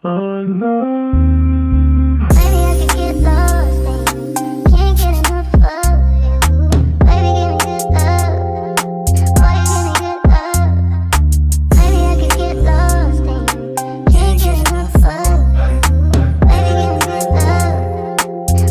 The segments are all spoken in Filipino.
Oh no. Maybe I could get lost, baby. Can't get enough of you. Baby, give me good love. Boy, you give me good love. Maybe I could get lost, baby. Can't get enough of you. Baby, give me good love.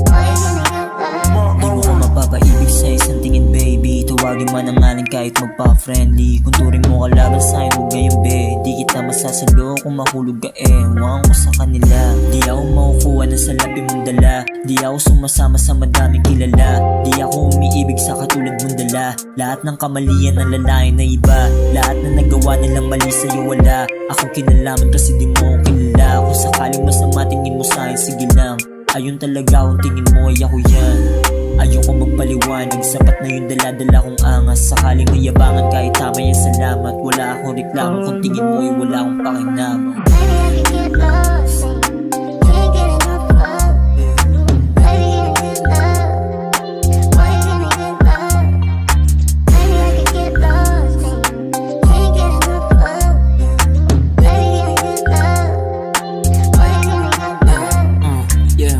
Boy, you give me good love. Di mo ko mapapaibig sa isang tingin, baby. Tuwagin man ang maling kahit magpa-friendly. Kung turing mo kalaban sa'yo, huwag ngayon, be. Di kita masasalo kung mahulog ka, ewan ko sa kanila. Di ako makukuha na sa labi mong dala. Di ako sumasama sa madaming kilala. Di ako umiibig sa katulad mong dala. Lahat ng kamalian ng lalaki na iba. Lahat na nagawa nilang mali sa'yo wala. Akong kinalaman kasi di mo ako kilala. Kung sakaling masama tingin mo sa'kin, sige lang. Ayun talaga kung tingin mo ay ako yan. Ayoko magpaliwanag, sapat na yung dala-dala kong angas. Sakaling mayabangan kahit tama yan, salamat. Wala akong reklamo kung tingin mo ay wala akong pakinabang. Maybe I could get lost, baby. Can't get enough of you. Baby, give me good love. Boy, you give me good love. Maybe I could get lost, baby. Can't get enough of you. Baby, give me good love. Boy, you give me good love. Yeah,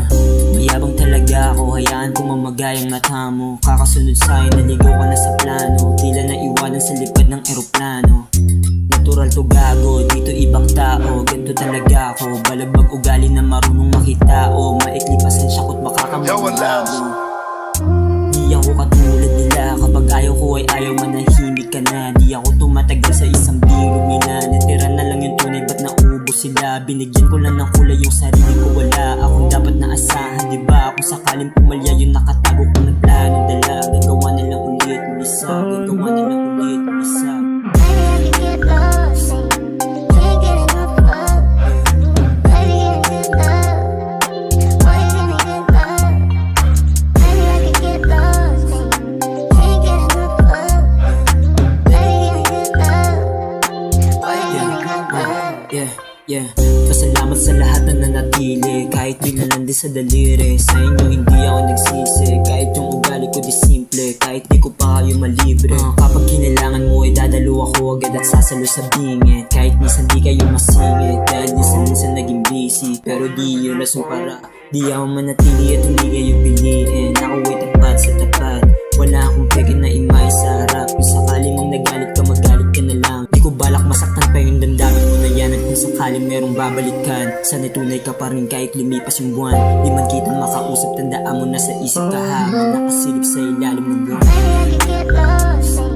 mayabang talaga ako. Hayaan kong mamagayang mata mo. Kakasunod sa'yo, naligaw ka na sa plano. Tila na iwanan sa lipad ng eroplano. Natural to gago, dito ibang tao. Ganto talaga ako, balagbag ugali na marunong makitao. Maikli pasensya ko't makakamagbago. Di ako katulad nila, kapag ayaw ko ay ayaw, manahimik ka na. Di ako tumatagal sa isang biro nila. Natira na lang yung tunay, ba't naubos sila? Binigyan ko lang ng kulay yung sarili ko, wala akong dapat na asahan, diba? Kung sakaling pumalya yung nakatago ko ng plano dala. Gagawa na lang ulit, isa. Gagawa na lang ulit, isa. Maybe I could get lost, baby. Can't get enough of you. Baby, give me good love. Boy, you give me good love. Maybe I could get lost, baby. Can't get enough of you. Baby, give me good love. Boy, you give me good love. Yeah. Pasalamat sa lahat na nanatili. Kahit di na lang din sa daliri. Sa inyo hindi ako nagsisi. Kahit yung ugali ko di simple. Kahit di ko pa kayo malibre. Kapag kinailangan mo ay dadalo ako agad at sasalo sa bingit. Kahit minsan di kayo masingit. Dahil minsan naging busy. Pero di yun rason para di ako manatili at hindi kayo piliin. Ako ay tapat sa tapat. Wala akong peke na imay sa harap. Kung sakali mong nagalit ka, magalit ka na lang. Di ko balak masaktan pa yung damdamin mo na yan. At kung sakali merong babalikan, sana'y tunay ka pa rin kahit lumipas yung buwan. Di man kita makausap, tandaan mo na sa isip ka habang nakasilip sa ilalim ng buwan. Maybe I could get lost, baby.